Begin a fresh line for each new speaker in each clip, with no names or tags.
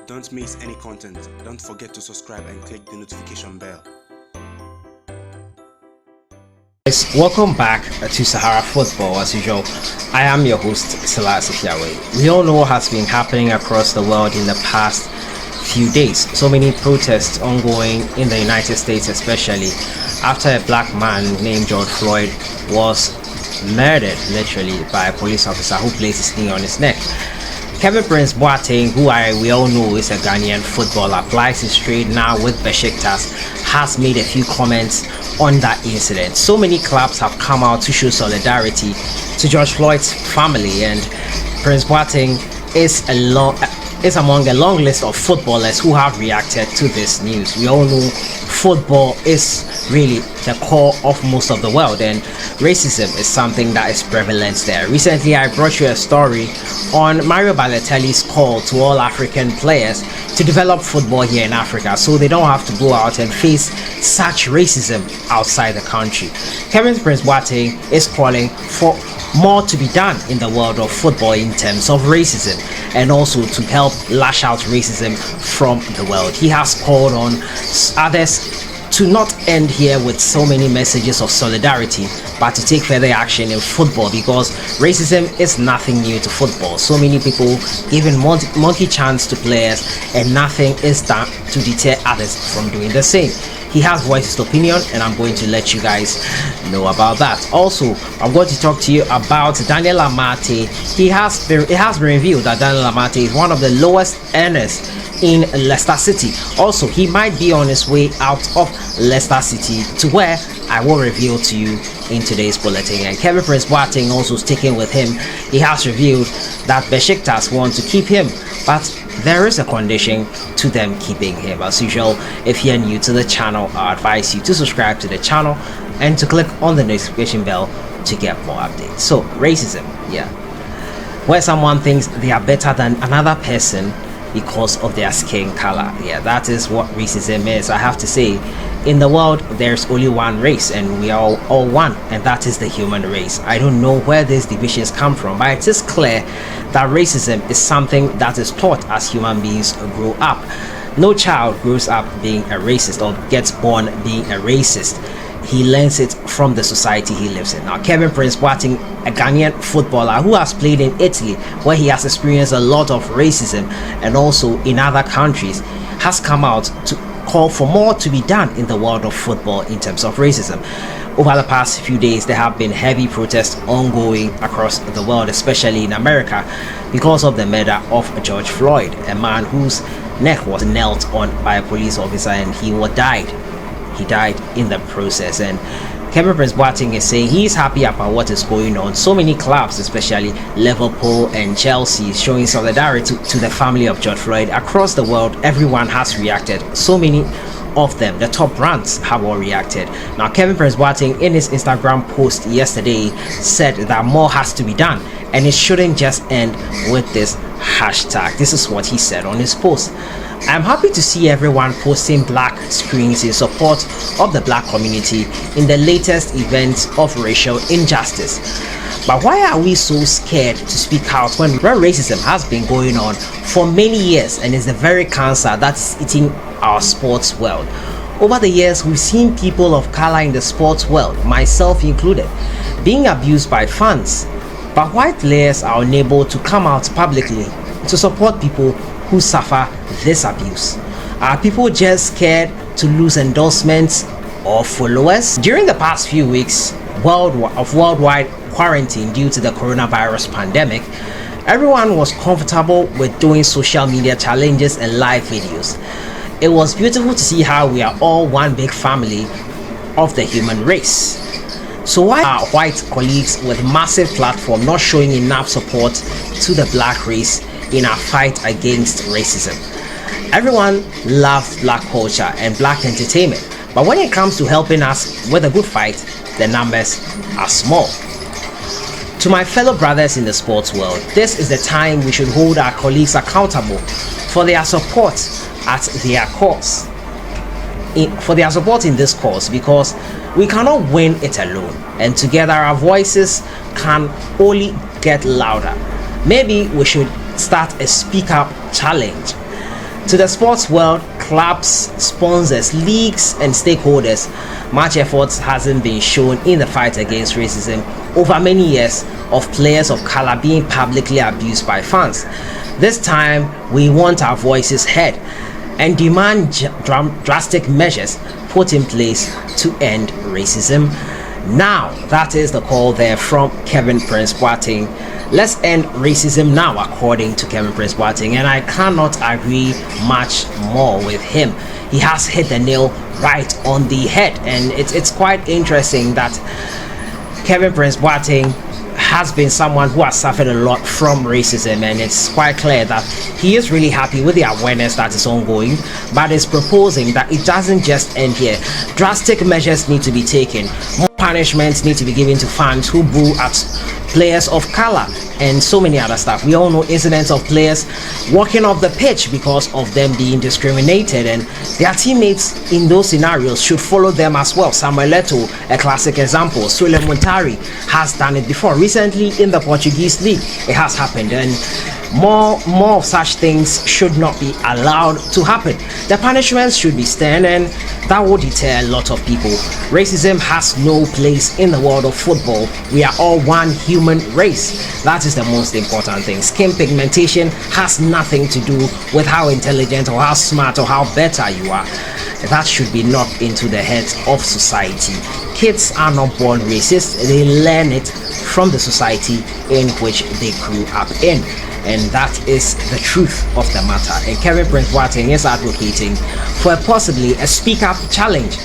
Don't miss any content. Don't forget to subscribe and click the notification bell.
Guys, welcome back to Sahara Football. As usual, I am your host, Selassie Fiawe. We all know what has been happening across the world in the past few days. So many protests ongoing in the United States, especially after a black man named George Floyd was murdered literally by a police officer who placed his knee on his neck. Kevin Prince Boateng, who we all know is a Ghanaian footballer, plies his trade now with BESIKTAS, has made a few comments on that incident. So many clubs have come out to show solidarity to George Floyd's family, and Prince Boateng is among a long list of footballers who have reacted to this news. We all know football is really the core of most of the world, and racism is something that is prevalent there. Recently, I brought you a story on Mario Balotelli's call to all African players to develop football here in Africa so they don't have to go out and face such racism outside the country. Kevin Prince Boateng is calling for more to be done in the world of football in terms of racism, and also to help lash out racism from the world. He has called on others to not end here with so many messages of solidarity, but to take further action in football, because racism is nothing new to football. So many people giving monkey chance to players, and nothing is done to deter others from doing the same. He has voiced his opinion, and I'm going to let you guys know about that. Also, I'm going to talk to you about Daniel Amartey. It has been revealed that Daniel Amartey is one of the lowest earners in Leicester City. Also, he might be on his way out of Leicester City to where I will reveal to you in today's bulletin. And Kevin Prince Boateng also sticking with him. He has revealed that BESIKTAS want to keep him, but there is a condition to them keeping him. As usual, if you're new to the channel, I advise you to subscribe to the channel and to click on the notification bell to get more updates. So, racism, where someone thinks they are better than another person because of their skin color. That is what racism is. I have to say, in the world there's only one race, and we are all one, and that is the human race. I don't know where these divisions come from, but it is clear that racism is something that is taught as human beings grow up. No child grows up being a racist or gets born being a racist. He learns it from the society he lives in. Now, Kevin Prince Boateng, a Ghanaian footballer who has played in Italy, where he has experienced a lot of racism, and also in other countries, has come out to call for more to be done in the world of football in terms of racism. Over the past few days, there have been heavy protests ongoing across the world, especially in America, because of the murder of George Floyd, a man whose neck was knelt on by a police officer, and he died in the process. And Kevin Prince Boateng is saying he's happy about what is going on. So many clubs, especially Liverpool and Chelsea, showing solidarity to the family of George Floyd across the world. Everyone has reacted. So many of them, the top brands, have all reacted. Now, Kevin Prince Boateng in his Instagram post yesterday said that more has to be done, and it shouldn't just end with this hashtag. This is what he said on his post. I'm happy to see everyone posting black screens in support of the black community in the latest events of racial injustice. But why are we so scared to speak out when racism has been going on for many years and is the very cancer that's eating our sports world? Over the years, we've seen people of color in the sports world, myself included, being abused by fans. But white players are unable to come out publicly to support people who suffer this abuse. Are people just scared to lose endorsements or followers? During the past few weeks of worldwide quarantine due to the coronavirus pandemic, everyone was comfortable with doing social media challenges and live videos. It was beautiful to see how we are all one big family of the human race. So why are white colleagues with massive platform not showing enough support to the black race in our fight against racism? Everyone loves black culture and black entertainment, but when it comes to helping us with a good fight, the numbers are small. To my fellow brothers in the sports world, this is the time we should hold our colleagues accountable for their support at their cause. For their support in this cause, because we cannot win it alone, and together our voices can only get louder. Maybe we should start a speak up challenge. To the sports world, clubs, sponsors, leagues, and stakeholders, much effort hasn't been shown in the fight against racism over many years of players of color being publicly abused by fans. This time, we want our voices heard and demand drastic measures put in place to end racism. Now, that is the call there from Kevin Prince Boateng. Let's end racism now, according to Kevin Prince Boateng, and I cannot agree much more with him. He has hit the nail right on the head, and it's quite interesting that Kevin Prince Boateng has been someone who has suffered a lot from racism, and it's quite clear that he is really happy with the awareness that is ongoing, but is proposing that it doesn't just end here. Drastic measures need to be taken. More punishments need to be given to fans who boo at players of color and so many other stuff. We all know incidents of players walking off the pitch because of them being discriminated, and their teammates in those scenarios should follow them as well. Samuel Eto'o, a classic example. Suleiman Muntari has done it before. Recently in the Portuguese league, it has happened, and more of such things should not be allowed to happen. The punishments should be stern, and that will deter a lot of people. Racism has no place in the world of football. We are all one human race. That is the most important thing. Skin pigmentation has nothing to do with how intelligent or how smart or how better you are. That should be knocked into the heads of society. Kids are not born racist. They learn it from the society in which they grew up in. And that is the truth of the matter. And Kevin Prince Boateng is advocating for possibly a speak up challenge,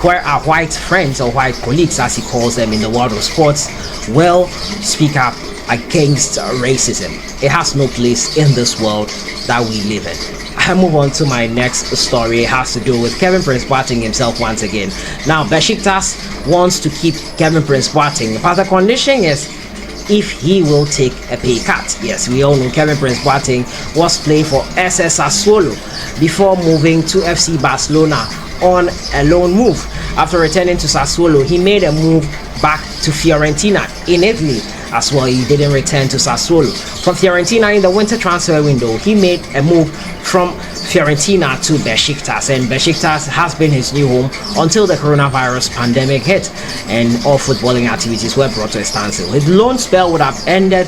where our white friends or white colleagues, as he calls them in the world of sports, will speak up against racism. It has no place in this world that we live in. I move on to my next story. It has to do with Kevin Prince Boateng himself once again. Now, BESIKTAS wants to keep Kevin Prince Boateng, but the condition is if he will take a pay cut. Yes, we all know Kevin Prince Boateng was playing for SS Sassuolo before moving to FC Barcelona on a loan move. After returning to Sassuolo, he made a move back to Fiorentina in Italy as well. He didn't return to Sassuolo. From Fiorentina in the winter transfer window, he made a move from Fiorentina to BESIKTAS, and BESIKTAS has been his new home until the coronavirus pandemic hit and all footballing activities were brought to a standstill. His loan spell would have ended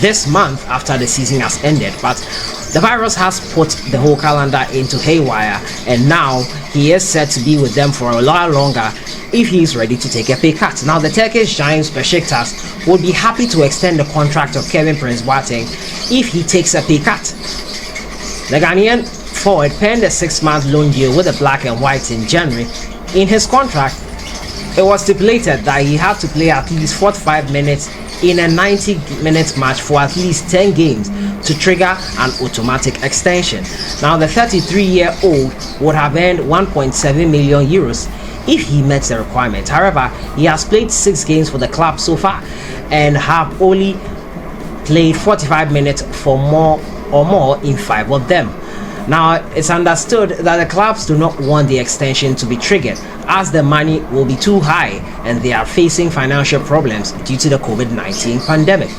this month after the season has ended, but the virus has put the whole calendar into haywire, and now he is set to be with them for a lot longer if he is ready to take a pay cut. Now, the Turkish giants BESIKTAS would be happy to extend the contract of Kevin Prince Boateng if he takes a pay cut. The Ghanaian forward penned a 6-month loan deal with the Black and Whites in January. In his contract, it was stipulated that he had to play at least 45 minutes in a 90-minute match for at least 10 games to trigger an automatic extension. Now, the 33-year-old would have earned 1.7 million euros if he met the requirement. However, he has played 6 games for the club so far and have only played 45 minutes for more in 5 of them. Now, it's understood that the clubs do not want the extension to be triggered, as the money will be too high and they are facing financial problems due to the COVID-19 pandemic.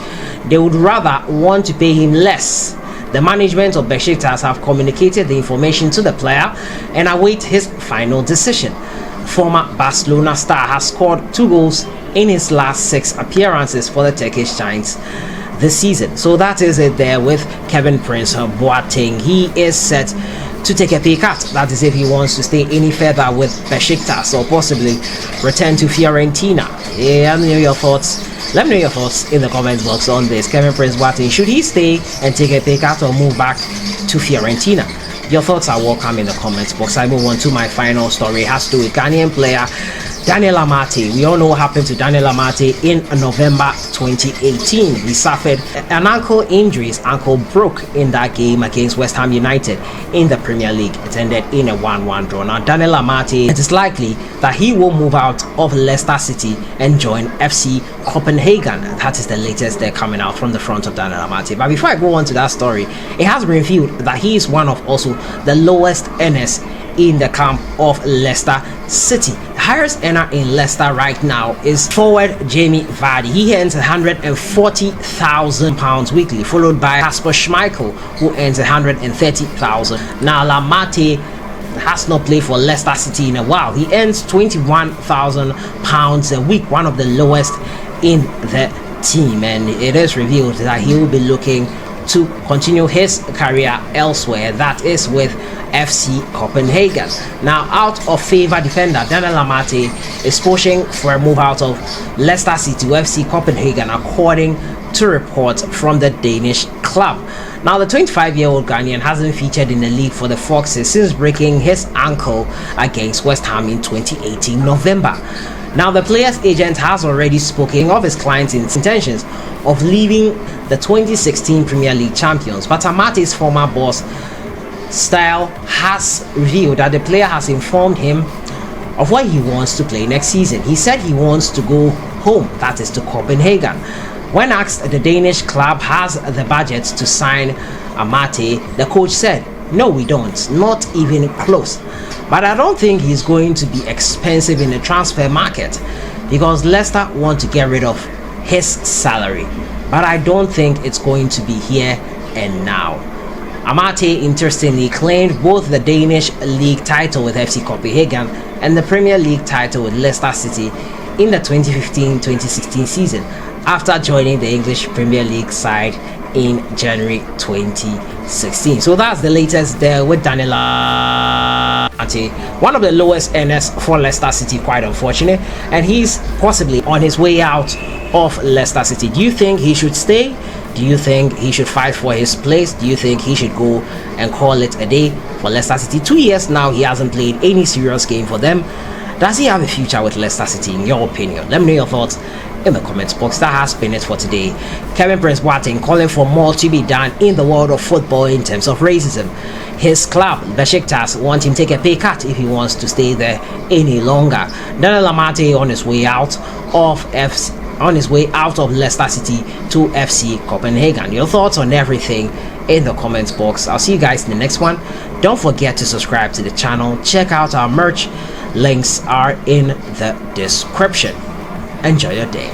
They would rather want to pay him less. The management of BESIKTAS have communicated the information to the player and await his final decision. Former Barcelona star has scored 2 goals in his last 6 appearances for the Turkish Giants this season. So that is it there with Kevin Prince Boateng. He is set to take a pay cut. That is if he wants to stay any further with BESIKTAS or possibly return to Fiorentina. Yeah, let me know your thoughts. Let me know your thoughts in the comment box on this. Kevin Prince Boateng, should he stay and take a pay cut or move back to Fiorentina? Your thoughts are welcome in the comments box. I move on to my final story. It has to do with Ghanaian player Daniel Amartey. We all know what happened to Daniel Amartey in November 2018. He suffered an ankle injury. His ankle broke in that game against West Ham United in the Premier League. It ended in a 1-1 draw. Now, Daniel Amartey, it is likely that he will move out of Leicester City and join FC Copenhagen. That is the latest they're coming out from the front of Daniel Amartey. But before I go on to that story, it has been revealed that he is one of also the lowest earners in the camp of Leicester City. The highest earner in Leicester right now is forward Jamie Vardy. He earns £140,000 weekly, followed by Kasper Schmeichel, who earns £130,000. Now Amartey has not played for Leicester City in a while. He earns £21,000 a week, one of the lowest in the team, and it is revealed that he will be looking to continue his career elsewhere, that is with FC Copenhagen. Now, out of favour defender Daniel Amartey is pushing for a move out of Leicester City to FC Copenhagen, according to reports from the Danish club. Now, the 25-year-old Ghanaian hasn't featured in the league for the Foxes since breaking his ankle against West Ham in 2018 November. Now, the player's agent has already spoken of his client's intentions of leaving the 2016 Premier League champions, but Amartey's former boss Style has revealed that the player has informed him of where he wants to play next season. He said he wants to go home, that is to Copenhagen. When asked the Danish club has the budget to sign Amartey, the coach said, "No, we don't, not even close." But I don't think he's going to be expensive in the transfer market because Leicester want to get rid of his salary. But I don't think it's going to be here and now. Amartey interestingly claimed both the Danish league title with FC Copenhagen and the Premier League title with Leicester City in the 2015-2016 season after joining the English Premier League side in January 2016. So that's the latest there with Daniel Amartey, one of the lowest earners for Leicester City, quite unfortunate, and he's possibly on his way out of Leicester City. Do you think he should stay? Do you think he should fight for his place? Do you think he should go and call it a day for Leicester City? 2 years now he hasn't played any serious game for them. Does he have a future with Leicester City in your opinion? Let me know your thoughts in the comments box. That has been it for today. Kevin Prince Boateng calling for more to be done in the world of football in terms of racism. His club, BESIKTAS, want him to take a pay cut if he wants to stay there any longer. Daniel Amartey on his way out of Leicester City to FC Copenhagen. Your thoughts on everything in the comments box. I'll see you guys in the next one. Don't forget to subscribe to the channel. Check out our merch. Links are in the description. Enjoy your day.